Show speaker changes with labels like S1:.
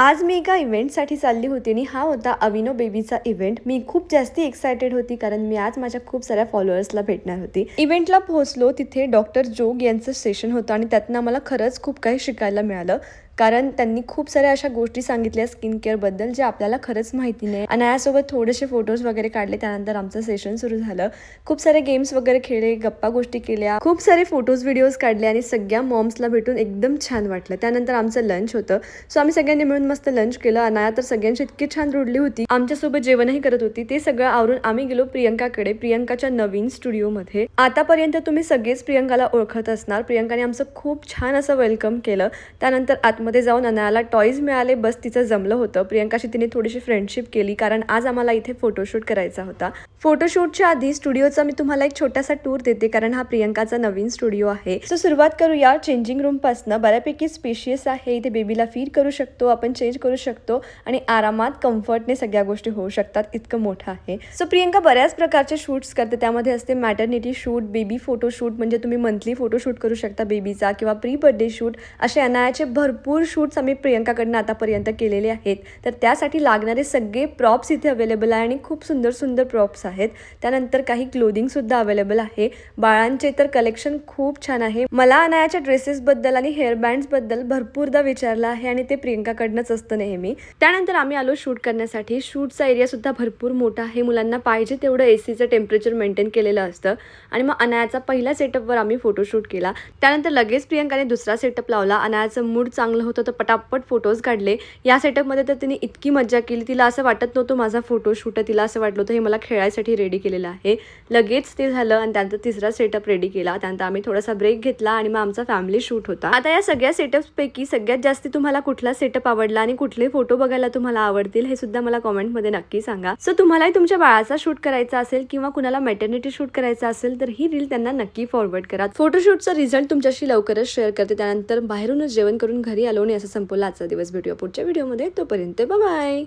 S1: आज मी एका इव्हेंटसाठी चालली होती आणि हा होता अविनो बेबीचा इव्हेंट. मी खूप जास्ती एक्सायटेड होती कारण मी आज माझ्या खूप साऱ्या फॉलोअर्सला भेटणार होती. इव्हेंटला पोहोचलो, तिथे डॉक्टर जोग यांचं सेशन होतं आणि त्यातनं मला खरंच खूप काही शिकायला मिळालं. कारण त्यांनी खूप साऱ्या अशा गोष्टी सांगितल्या स्किन केअरबद्दल जे आपल्याला खरंच माहिती नाही. आणि यासोबत थोडेसे फोटोज वगैरे काढले. त्यानंतर आमचं सेशन सुरू झालं. खूप सारे गेम्स वगैरे खेळले, गप्पा गोष्टी केल्या, खूप सारे फोटोज व्हिडिओज काढले आणि सगळ्या मॉम्सला भेटून एकदम छान वाटलं. त्यानंतर आमचं लंच होतं. सो आम्ही सगळ्यांनी मिळून मस्त लंच केलं. अनाया तर सगळ्यांची इतकी छान रुडली होती, आमच्यासोबत जेवणही करत होती. ते सगळं आवरून आम्ही गेलो प्रियंकाकडे, प्रियंकाच्या नवीन स्टुडिओमध्ये. आतापर्यंत तुम्ही सगळेच प्रियंकाला ओळखत असणार. प्रियंकाने आमचं खूप छान असं वेलकम केलं. त्यानंतर आतमध्ये जाऊन अनायाला टॉयज मिळाले. बस तिचं जमलं होतं. प्रियंकाशी तिने थोडीशी फ्रेंडशिप केली कारण आज आम्हाला इथे फोटोशूट करायचा होता. फोटोशूटच्या आधी स्टुडिओचा मी तुम्हाला एक छोटासा टूर देते कारण हा प्रियंकाचा नवीन स्टुडिओ आहे. सो सुरुवात करूया चेंजिंग रूम पासून. बऱ्यापैकी स्पेशियस आहे. इथे बेबीला फीड करू शकतो, आपण चेंज करू शकतो आणि आरामात कम्फर्टने सगळ्या गोष्टी होऊ शकतात. इतकं मोठं आहे. सो प्रियंका बऱ्याच प्रकारचे शूट्स करते. त्यामध्ये असते मॅटर्निटी शूट, बेबी फोटोशूट म्हणजे तुम्ही मंथली फोटोशूट करू शकता बेबीचा, किंवा प्री बर्थडे शूट. असे अनायाचे भरपूर शूट्स आम्ही प्रियंकाकडनं आतापर्यंत केलेले आहेत. तर त्यासाठी लागणारे सगळे प्रॉप्स इथे अवेलेबल आहे आणि खूप सुंदर सुंदर प्रॉप्स आहेत. त्यानंतर काही क्लोदिंग सुद्धा अवेलेबल आहे. बाळांचे तर कलेक्शन खूप छान आहे. मला अनायाच्या ड्रेसेसबद्दल आणि हेअर बँड्सबद्दल भरपूरदा विचारलं आहे आणि ते प्रियंकाकडनंच असतं नेहमी. त्यानंतर आम्ही आलो शूट करण्यासाठी. शूटचा एरिया सुद्धा भरपूर मोठा आहे. मुलांना पाहिजे तेवढं एसीचं टेम्परेचर मेंटेन केलेलं असतं. आणि मग अनायाचा पहिल्या सेटअपवर आम्ही फोटोशूट केला. त्यानंतर लगेच प्रियंकाने दुसरा सेटअप लावला. अनायाचं मूड चांगलं होतं तर पटापट फोटोज काढले. या सेटअपमध्ये तर तिने इतकी मजा केली. तिला असं वाटत नव्हतं माझा फोटोशूट आहे. तिला असं वाटलं होतं हे मला खेळायसाठी रेडी केलेलं आहे. लगेच ते झालं आणि त्यानंतर तिसरा सेटअप रेडी केला. त्यानंतर आम्ही थोडासा ब्रेक घेतला आणि मग आमचा फॅमिली शूट होता. आता या सगळ्या सेटअप्सपैकी सगळ्यात जास्त तुम्हाला कुठला सेटअप आवडला आणि कुठले फोटो बघायला तुम्हाला आवडतील हे सुद्धा मला कॉमेंटमध्ये नक्की सांगा. सो तुम्हालाही तुमच्या बाळाचा शूट करायचा असेल किंवा कुणाला मॅटर्निटी शूट करायचा असेल तर ही रील त्यांना नक्की फॉरवर्ड करा. फोटोशूटचा रिझल्ट तुमच्याशी लवकरच शेअर करते. त्यानंतर बाहेरूनच जेवण करून घरी आलो आणि असं संपवला आजचा दिवस. भेटूया पुढच्या व्हिडिओमध्ये. तोपर्यंत बाय बाय.